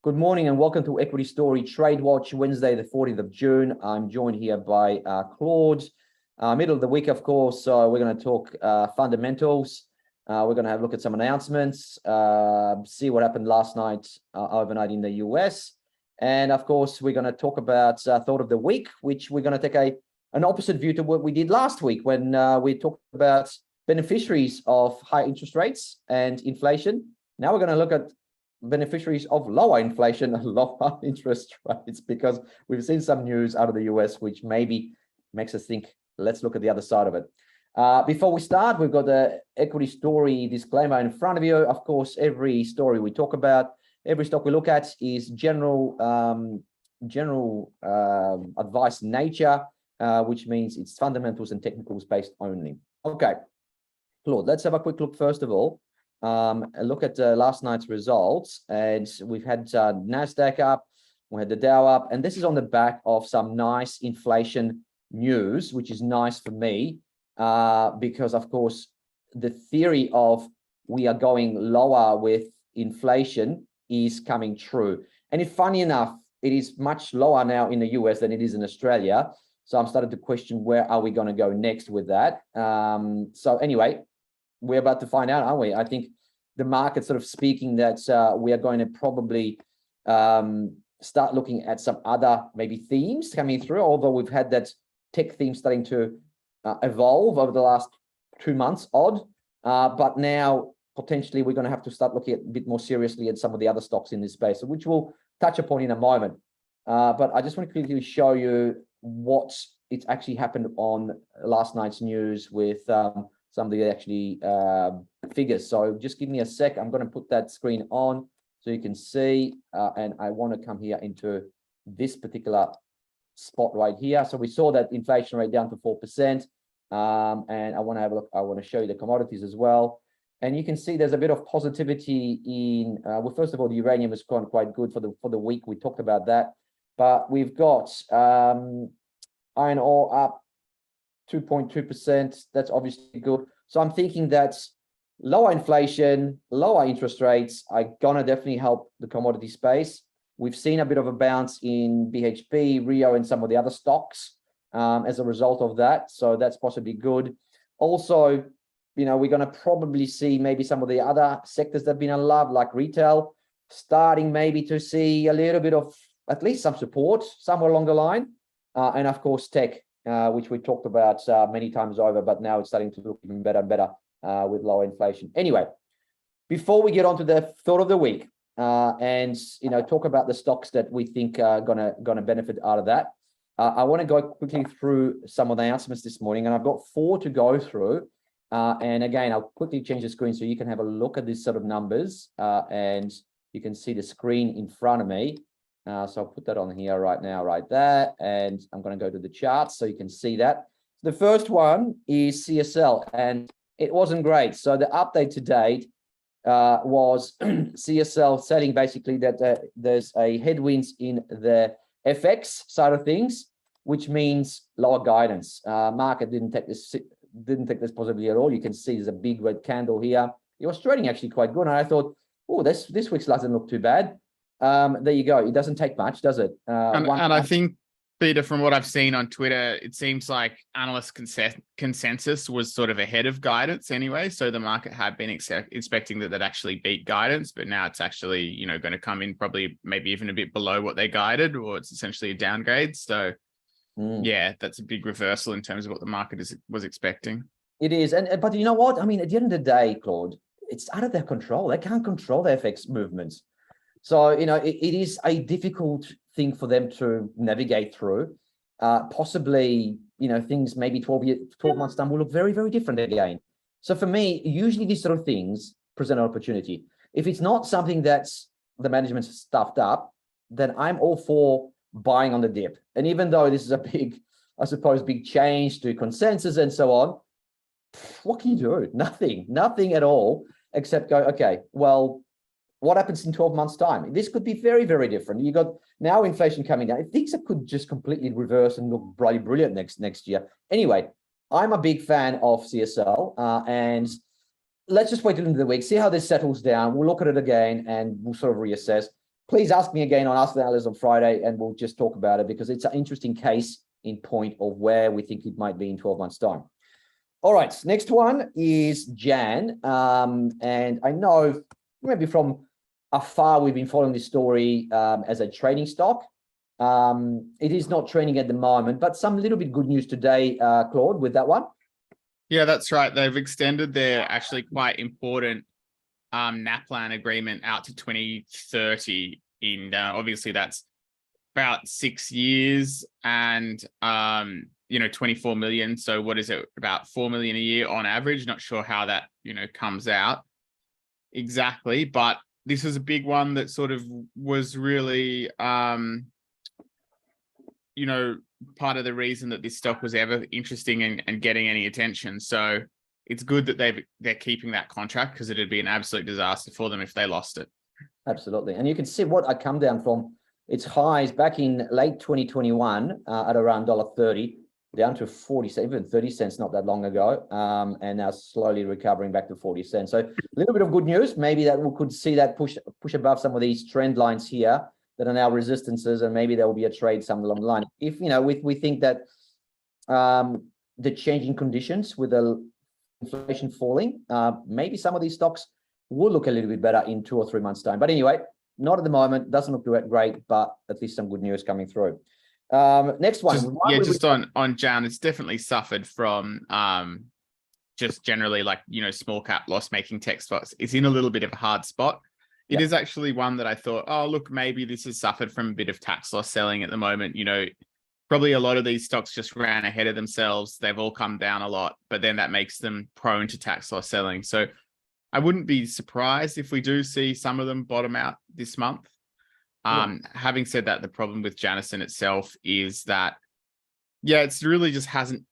Good morning and welcome to Equity Story Trade Watch, Wednesday, the 14th of June. I'm joined here by Claude. Middle of the week, of course, so we're going to talk fundamentals. We're going to have a look at some announcements, see what happened last night, overnight in the US. And of course, we're going to talk about thought of the week, which we're going to take an opposite view to what we did last week when we talked about beneficiaries of high interest rates and inflation. Now we're going to look at beneficiaries of lower inflation and lower interest rates, because we've seen some news out of the US which maybe makes us think, let's look at the other side of it. Before we start, we've got the Equity Story disclaimer in front of you. Of course, every story we talk about, every stock we look at is general advice nature, which means it's fundamentals and technicals based only. Okay, Claude, let's have a quick look first of all. Look at last night's results, and we've had NASDAQ up, we had the Dow up, and this is on the back of some nice inflation news, which is nice for me, because of course the theory of we are going lower with inflation is coming true. And if funny enough, it is much lower now in the US than it is in Australia. So I'm starting to question, where are we going to go next with that? So anyway, we're about to find out, aren't we? I think the market's sort of speaking that we are going to probably start looking at some other maybe themes coming through, although we've had that tech theme starting to evolve over the last 2 months odd. But now potentially we're going to have to start looking a bit more seriously at some of the other stocks in this space, which we'll touch upon in a moment. But I just want to quickly show you what it's actually happened on last night's news with some of the actually figures. So just give me a sec. I'm going to put that screen on so you can see. And I want to come here into this particular spot right here. So we saw that inflation rate down to 4%. And I want to have a look. I want to show you the commodities as well. And you can see there's a bit of positivity in, well, first of all, the uranium has gone quite good for the week. We talked about that. But we've got iron ore up 2.2%. That's obviously good. So I'm thinking that lower inflation, lower interest rates are gonna definitely help the commodity space. We've seen a bit of a bounce in BHP, Rio, and some of the other stocks as a result of that. So that's possibly good. Also, you know, we're gonna probably see maybe some of the other sectors that have been unloved, like retail, starting maybe to see a little bit of at least some support somewhere along the line. And of course, tech, which we talked about many times over, but now it's starting to look even better and better with lower inflation. Anyway, before we get on to the thought of the week and talk about the stocks that we think are gonna benefit out of that, I want to go quickly through some of the announcements this morning, and I've got 4 to go through. And again, I'll quickly change the screen so you can have a look at these sort of numbers, and you can see the screen in front of me. So I'll put that on here right now, right there. And I'm going to go to the charts so you can see that. The first one is CSL, and it wasn't great. So the update to date was CSL saying basically that there's a headwinds in the FX side of things, which means lower guidance. Market didn't take this positively at all. You can see there's a big red candle here. It was trading actually quite good, and I thought, oh, this week's doesn't look too bad. There you go. It doesn't take much, does it? And I think, Peter, from what I've seen on Twitter, it seems like analyst consensus was sort of ahead of guidance anyway. So the market had been expecting that they'd actually beat guidance, but now it's actually, going to come in probably maybe even a bit below what they guided, or it's essentially a downgrade. So yeah, that's a big reversal in terms of what the market was expecting. It is. But you know what? I mean, at the end of the day, Claude, it's out of their control. They can't control the FX movements. So, it is a difficult thing for them to navigate through. Possibly, things maybe 12 months time will look very, very different again. So for me, usually these sort of things present an opportunity. If it's not something that's the management's stuffed up, then I'm all for buying on the dip. And even though this is a big change to consensus and so on, what can you do? Nothing at all, except go, okay, well, what happens in 12 months' time? This could be very, very different. You got now inflation coming down. Things could just completely reverse and look bloody brilliant next year. Anyway, I'm a big fan of CSL, and let's just wait till the end of the week, see how this settles down. We'll look at it again, and we'll sort of reassess. please ask me again on Ask the Analyst on Friday, and we'll just talk about it because it's an interesting case in point of where we think it might be in 12 months' time. All right, next one is Jan. And I know maybe from afar, we've been following this story as a trading stock. It is not trading at the moment, but some little bit good news today, Claude, with that one. Yeah, that's right. They've extended their actually quite important NAPLAN agreement out to 2030. Obviously that's about 6 years and 24 million. So what is it, about 4 million a year on average? Not sure how that comes out exactly, but this is a big one that sort of was really part of the reason that this stock was ever interesting and getting any attention. So it's good that they're keeping that contract, because it'd be an absolute disaster for them if they lost it. Absolutely. And you can see what I come down from its highs back in late 2021 at around $1.30 down to 47, 30 cents not that long ago, and now slowly recovering back to 40 cents. So a little bit of good news, maybe that we could see that push above some of these trend lines here that are now resistances, and maybe there will be a trade somewhere along the line. If we think that the changing conditions with the inflation falling, maybe some of these stocks will look a little bit better in 2 or 3 months' time. But anyway, not at the moment. Doesn't look great, but at least some good news coming through. Next one. Just on Jan, it's definitely suffered from just generally small cap loss making tech stocks. It's in a little bit of a hard spot. It is actually one that I thought, oh, look, maybe this has suffered from a bit of tax loss selling at the moment. Probably a lot of these stocks just ran ahead of themselves. They've all come down a lot, but then that makes them prone to tax loss selling. So I wouldn't be surprised if we do see some of them bottom out this month. Having said that, the problem with Janison itself is that, it's really just hasn't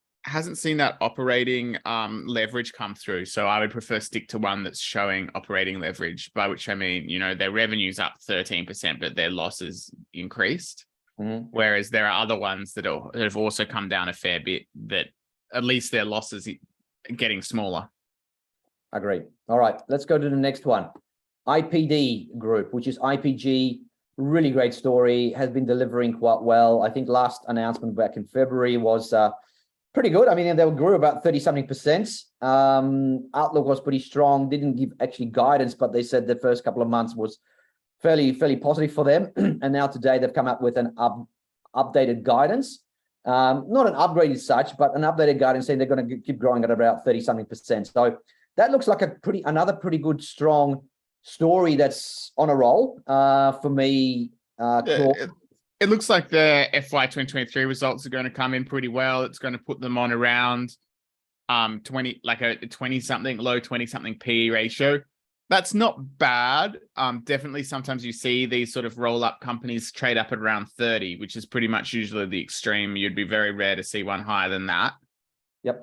seen that operating leverage come through. So I would prefer stick to one that's showing operating leverage, by which I mean, their revenue's up 13%, but their losses increased. Mm-hmm. Whereas there are other ones that have also come down a fair bit, that at least their losses are getting smaller. Agreed. All right, let's go to the next one. IPD Group, which is IPG. Really great story, has been delivering quite well. I think last announcement back in February was pretty good. I mean, they grew about 30-something%. Outlook was pretty strong. Didn't give actually guidance, but they said the first couple of months was fairly positive for them. And now today they've come up with an updated guidance. Not an upgrade as such, but an updated guidance saying they're going to keep growing at about 30-something%. So that looks like another pretty good, strong story that's on a roll for me. It looks like the FY 2023 results are going to come in pretty well. It's going to put them on around 20, like a 20-something, low 20-something PE ratio. That's not bad. Definitely sometimes you see these sort of roll-up companies trade up at around 30, which is pretty much usually the extreme. You'd be very rare to see one higher than that. Yep.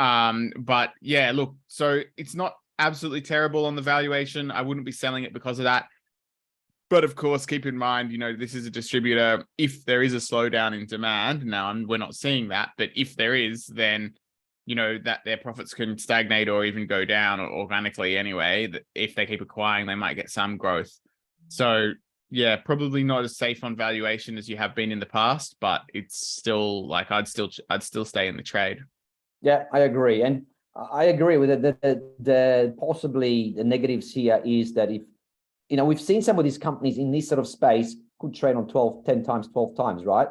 But yeah, look, so it's not absolutely terrible on the valuation. I wouldn't be selling it because of that. But of course, keep in mind, this is a distributor. If there is a slowdown in demand, now we're not seeing that, but if there is, then, that their profits can stagnate or even go down organically anyway. If they keep acquiring, they might get some growth. So yeah, probably not as safe on valuation as you have been in the past, but it's still I'd still stay in the trade. Yeah, I agree. And I agree with it. The possibly the negatives here is that if, we've seen some of these companies in this sort of space could trade on 10 times, 12 times, right?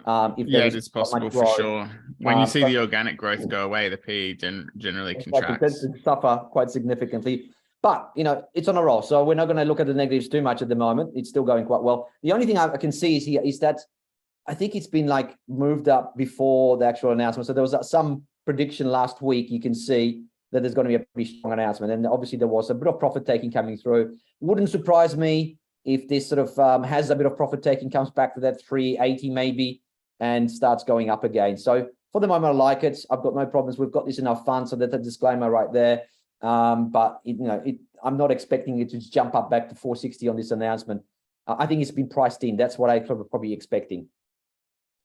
It is possible for sure. When you see the organic growth go away, the PE generally contracts. It tends to suffer quite significantly. But, it's on a roll. So we're not going to look at the negatives too much at the moment. It's still going quite well. The only thing I can see is that I think it's been moved up before the actual announcement. So there was some prediction last week. You can see that there's going to be a pretty strong announcement. And obviously there was a bit of profit taking coming through. Wouldn't surprise me if this sort of has a bit of profit taking, comes back to that 380 maybe, and starts going up again. So for the moment, I like it. I've got no problems. We've got this in our fund, so that's a disclaimer right there. But I'm not expecting it to jump up back to 460 on this announcement. I think it's been priced in. That's what I probably expecting.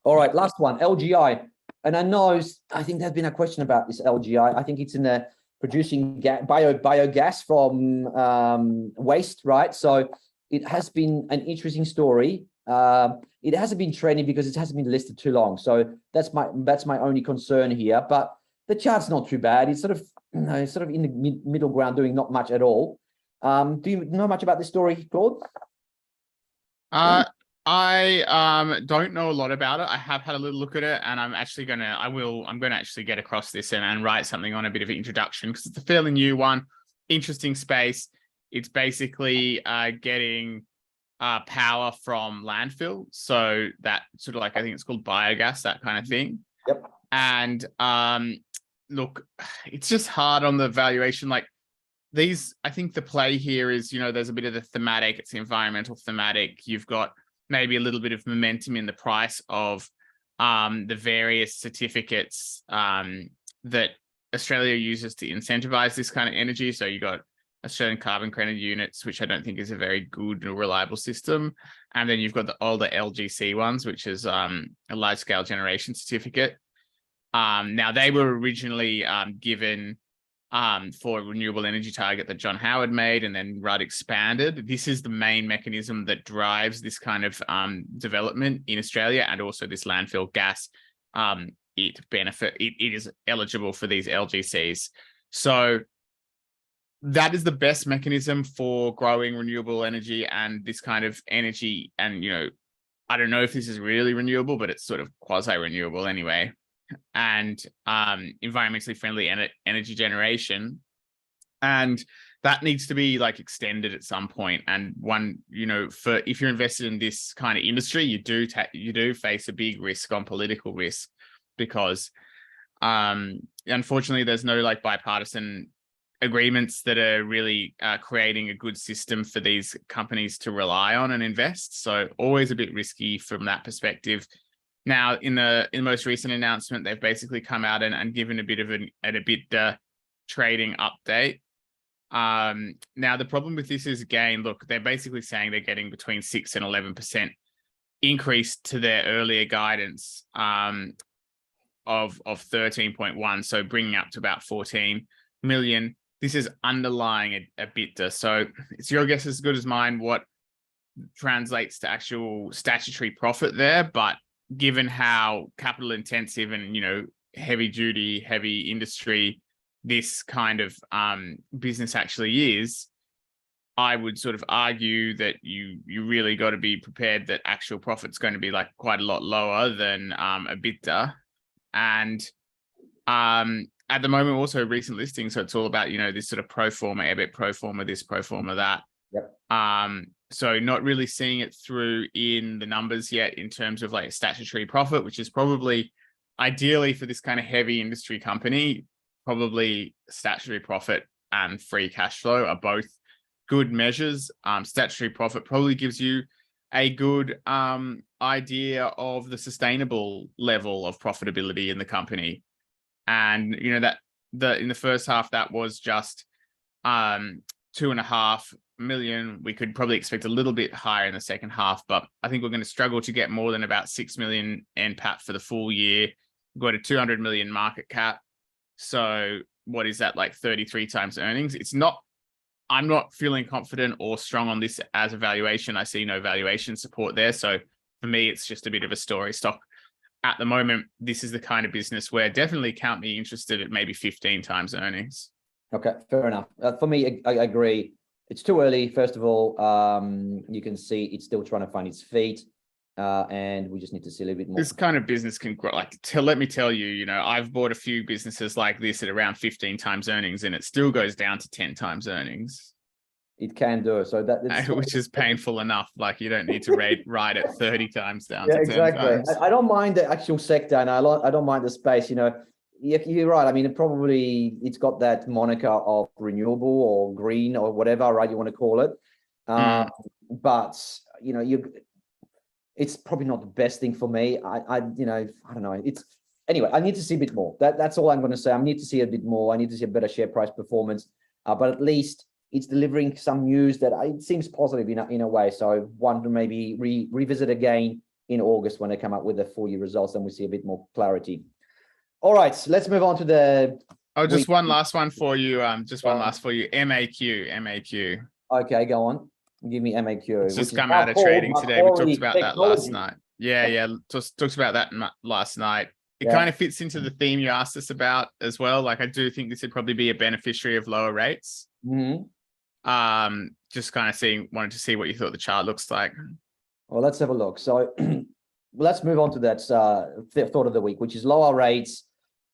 All right, last one, LGI. And I think there's been a question about this LGI. I think it's in the producing biogas from waste, right? So it has been an interesting story. It hasn't been trending because it hasn't been listed too long. So that's my only concern here. But the chart's not too bad. It's sort of in the middle ground, doing not much at all. Do you know much about this story, Claude? I don't know a lot about it. I have had a little look at it, and I'm gonna actually get across this and write something on a bit of an introduction, because it's a fairly new one, interesting space. It's basically getting power from landfill, so that sort of like, I think it's called biogas, that kind of thing. Yep. And look, it's just hard on the valuation. Like these, I think the play here is, there's a bit of the thematic. It's the environmental thematic. You've got maybe a little bit of momentum in the price of the various certificates that Australia uses to incentivize this kind of energy. So you got Australian carbon credit units, which I don't think is a very good or reliable system. And then you've got the older LGC ones, which is a large scale generation certificate. Now they were originally given for a renewable energy target that John Howard made, and then Rudd expanded. This is the main mechanism that drives this kind of development in Australia, and also this landfill gas. It is eligible for these LGCs. So that is the best mechanism for growing renewable energy and this kind of energy. And, I don't know if this is really renewable, but it's sort of quasi-renewable anyway. And environmentally friendly energy generation. And that needs to be like extended at some point. And one, for if you're invested in this kind of industry, you do face a big risk on political risk, because unfortunately there's no like bipartisan agreements that are really creating a good system for these companies to rely on and invest. So always a bit risky from that perspective. Now, in the most recent announcement, they've basically come out and given a bit of an EBITDA trading update. Now, the problem with this is, again, look, they're basically saying they're getting between 6 and 11% increase to their earlier guidance of 13.1, so bringing up to about 14 million. This is underlying EBITDA. So it's your guess as good as mine what translates to actual statutory profit there. But given how capital intensive and, heavy industry this kind of business actually is, I would sort of argue that you really got to be prepared that actual profit's going to be like quite a lot lower than EBITDA. And at the moment, also recent listing. So it's all about, this sort of pro forma, EBIT, pro forma this, pro forma that. Yep. So not really seeing it through in the numbers yet in terms of like statutory profit, which is probably ideally for this kind of heavy industry company, probably statutory profit and free cash flow are both good measures. Statutory profit probably gives you a good idea of the sustainable level of profitability in the company. And, that in the first half, that was just 2.5 million. We could probably expect a little bit higher in the second half, but I think we're going to struggle to get more than about 6 million NPAT for the full year. We've got a 200 million market cap. So what is that, like 33 times earnings? I'm not feeling confident or strong on this as a valuation. I see no valuation support there. So for me, it's just a bit of a story stock. At the moment, this is the kind of business where definitely count me interested at maybe 15 times earnings. Okay, fair enough. For me, I agree. It's too early. First of all, you can see it's still trying to find its feet, and we just need to see a little bit more. This kind of business can grow. Let me tell you, I've bought a few businesses like this at around 15 times earnings, and it still goes down to 10 times earnings. It can do so, which is painful enough. Like you don't need to ride at 30 times down to 10 exactly. times. I don't mind the actual sector, and I don't mind the space. You're right. I mean, it's got that moniker of renewable or green or whatever, right? You want to call it. But it's probably not the best thing for me. I don't know. Anyway, I need to see a bit more. That's all I'm going to say. I need to see a bit more. I need to see a better share price performance. But at least it's delivering some news that it seems positive in a way. So I want to maybe revisit again in August when they come up with the full year results, and we see a bit more clarity. All right, so let's move on to the. Oh, just one last one for you. MAQ. Okay, go on. Give me MAQ. It's just which is come now out of called trading today. We talked Macquarie about that last Technology. night. Yeah. Just talked about that last night. It Yeah. kind of fits into the theme you asked us about as well. Like, I do think this would probably be a beneficiary of lower rates. Mhm. Just kind of wanted to see what you thought the chart looks like. Well, let's have a look. So let's move on to that thought of the week, which is lower rates,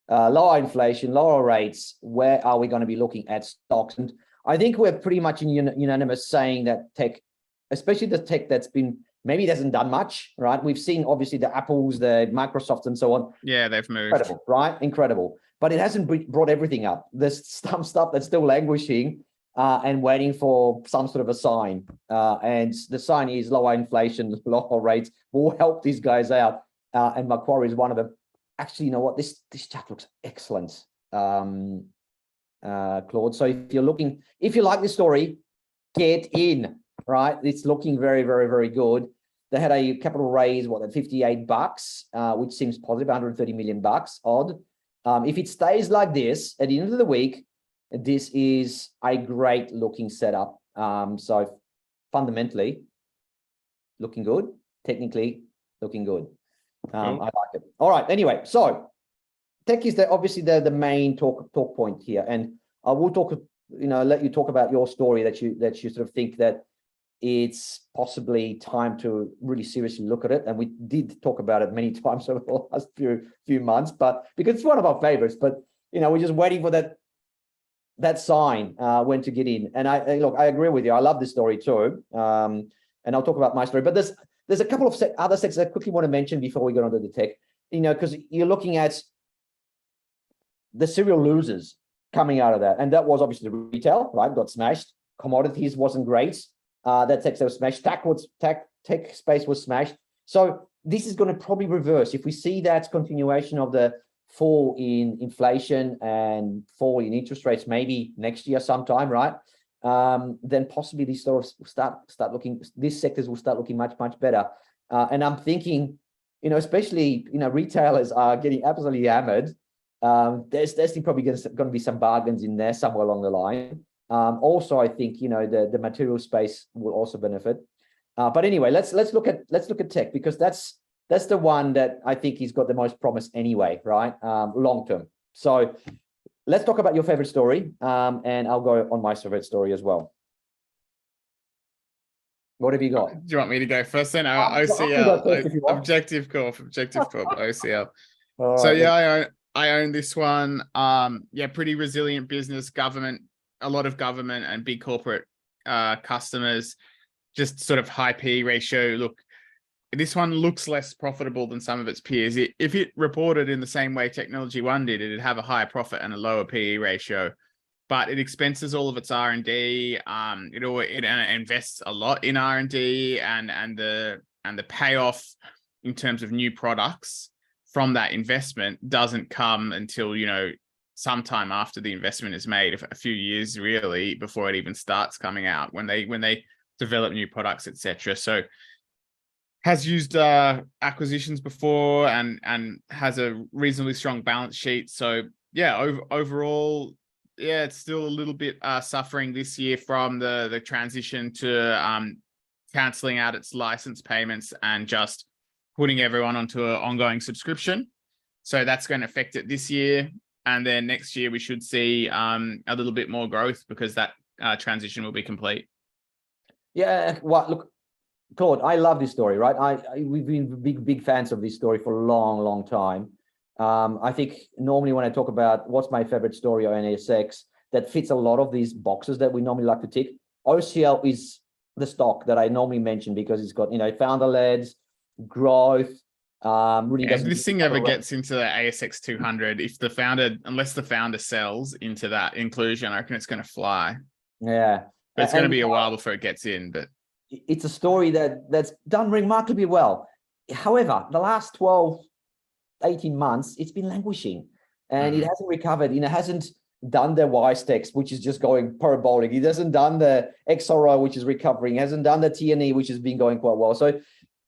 lower inflation, lower rates. Where are we going to be looking at stocks? And I think we're pretty much unanimous saying that tech, especially the tech that's been, maybe it hasn't done much, right? We've seen obviously the Apples, the Microsofts and so on. Yeah, they've moved. Incredible, right? Incredible. But it hasn't brought everything up. There's some stuff that's still languishing and waiting for some sort of a sign. And the sign is lower inflation, lower rates will help these guys out. And Macquarie is one of them. Actually, you know what? This chart looks excellent, Claude. So if you like this story, get in, right? It's looking very, very, very good. They had a capital raise, at $58, which seems positive, 130 million bucks, odd. If it stays like this at the end of the week, this is a great looking setup. So fundamentally looking good, technically looking good. I like it. All right. Anyway, so tech is obviously the main talk point here, and I will let you talk about your story that you sort of think that it's possibly time to really seriously look at it. And we did talk about it many times over the last few months, but because it's one of our favorites, but we're just waiting for that sign when to get in. And I agree with you. I love this story too. And I'll talk about my story, but there's a couple of other sectors I quickly want to mention before we go on to the tech, because you're looking at the serial losers coming out of that. And that was obviously the retail, right? Got smashed. Commodities wasn't great. That sector was smashed. Tech space was smashed. So this is going to probably reverse. If we see that continuation of the fall in inflation and fall in interest rates, maybe next year sometime, right? Then possibly these sort of start looking, these sectors will start looking much, much better. And I'm thinking, especially, retailers are getting absolutely hammered. There's probably going to be some bargains in there somewhere along the line. Also, I think the material space will also benefit. But anyway, let's look at tech, because that's the one that I think he's got the most promise anyway, right? Long term. So let's talk about your favorite story, and I'll go on my favorite story as well. What have you got? Do you want me to go first then? OCL, Objective Corp, OCL. So yeah, I own this one. Pretty resilient business, a lot of government and big corporate customers, just sort of high PE ratio. Look, this one looks less profitable than some of its peers. If it reported in the same way Technology One did, it'd have a higher profit and a lower PE ratio. But it expenses all of its R&D. It invests a lot in R&D, and the payoff in terms of new products from that investment doesn't come until sometime after the investment is made, a few years really before it even starts coming out, when they develop new products, etc. So has used acquisitions before and has a reasonably strong balance sheet. So yeah, overall, yeah, it's still a little bit suffering this year from the transition to cancelling out its license payments and just putting everyone onto an ongoing subscription. So that's going to affect it this year. And then next year, we should see a little bit more growth, because that transition will be complete. Yeah, well, look, Claude, I love this story, right? We've been big fans of this story for a long, long time. I think normally when I talk about what's my favorite story on ASX that fits a lot of these boxes that we normally like to tick, OCL is the stock that I normally mention, because it's got founder-led growth. Really if this thing ever gets into the ASX 200, unless the founder sells into that inclusion, I reckon it's going to fly. Yeah, but it's going to be a while before it gets in. But it's a story that's done remarkably well. However, the last 12, 18 months, it's been languishing, and it hasn't recovered. It hasn't done the WiseTech, which is just going parabolic. It hasn't done the XRO, which is recovering. It hasn't done the TNE, which has been going quite well. So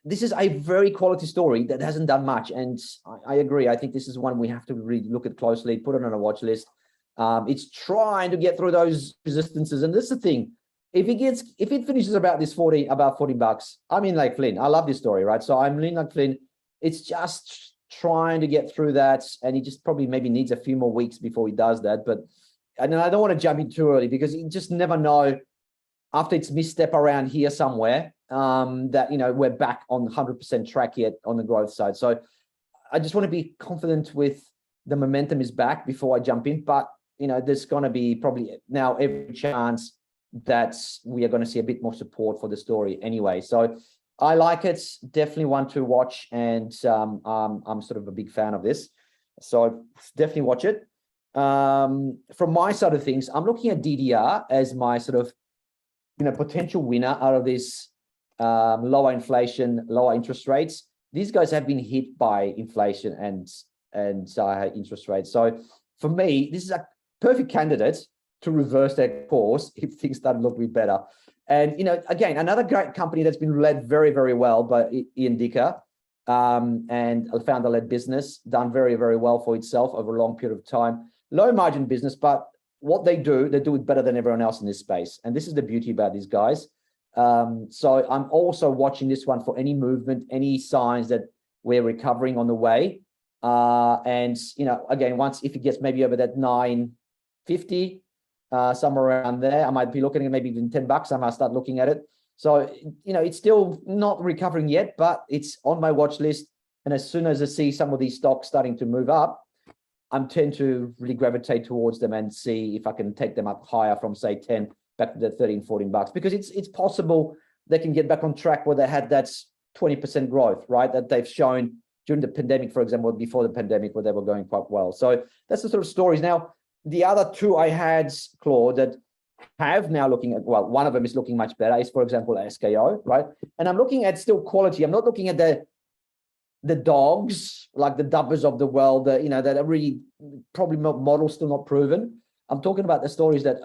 this is a very quality story that hasn't done much. And I agree. I think this is one we have to really look at closely, put it on a watch list. It's trying to get through those resistances. And this is the thing. if it finishes about this 40, about 40 bucks, I'm in like Flynn. I love this story, right? So I'm in like Flynn. It's just trying to get through that, and he just probably maybe needs a few more weeks before he does that. But and I don't want to jump in too early because you just never know after it's misstep around here somewhere that we're back on 100% track yet on the growth side. So I just want to be confident with the momentum is back before I jump in. But there's going to be probably now every chance that we are going to see a bit more support for the story anyway. So I like it, definitely one to watch, and I'm sort of a big fan of this. So definitely watch it. From my side of things, I'm looking at DDR as my sort of potential winner out of this lower inflation, lower interest rates. These guys have been hit by inflation and high interest rates. So for me, this is a perfect candidate to reverse that course if things start to look a bit better. And again, another great company that's been led very, very well by Ian Dicker, and a founder-led business, done very, very well for itself over a long period of time. Low margin business, but what they do it better than everyone else in this space. And this is the beauty about these guys. So I'm also watching this one for any movement, any signs that we're recovering on the way. And again, if it gets maybe over that 950, somewhere around there, I might be looking at maybe even 10 bucks. I might start looking at it. So, it's still not recovering yet, but it's on my watch list. And as soon as I see some of these stocks starting to move up, I tend to really gravitate towards them and see if I can take them up higher from, say, 10 back to the 13, 14 bucks, because it's possible they can get back on track where they had that 20% growth, right? That they've shown during the pandemic, for example, before the pandemic, where they were going quite well. So that's the sort of stories. Now, the other two I had, Claude, that have now looking at, well, one of them is looking much better, is, for example, SKO, right? And I'm looking at still quality. I'm not looking at the dogs, like the dubbers of the world, that are really probably models still not proven. I'm talking about the stories that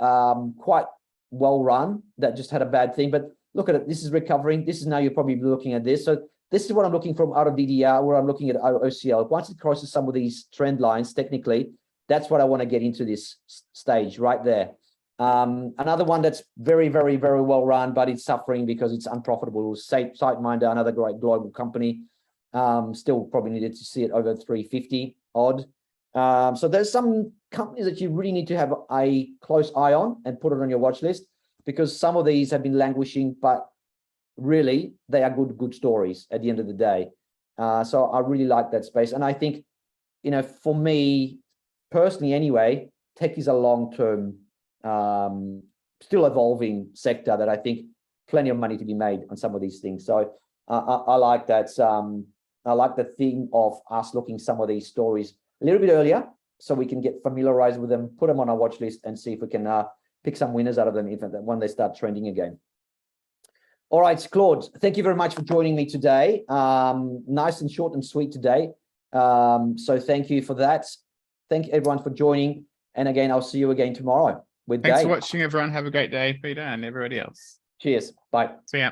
quite well run, that just had a bad thing. But look at it. This is recovering. This is now you're probably looking at this. So this is what I'm looking from out of DDR, where I'm looking at OCL. Once it crosses some of these trend lines, technically, that's what I want to get into this stage right there. Another one that's very, very, very well run, but it's suffering because it's unprofitable. SiteMinder, another great global company. Still probably needed to see it over 350 odd. So there's some companies that you really need to have a close eye on and put it on your watch list, because some of these have been languishing, but really they are good stories at the end of the day. So I really like that space. And I think, for me personally anyway, tech is a long-term, still evolving sector that I think plenty of money to be made on some of these things. So I like that. I like the theme of us looking some of these stories a little bit earlier, so we can get familiarized with them, put them on our watch list, and see if we can pick some winners out of them when they start trending again. All right, Claude, thank you very much for joining me today. Nice and short and sweet today. So thank you for that. Thank you everyone for joining. And again, I'll see you again tomorrow with Thanks Dave. for watching, everyone. Have a great day, Peter, and everybody else. Cheers. Bye. See ya.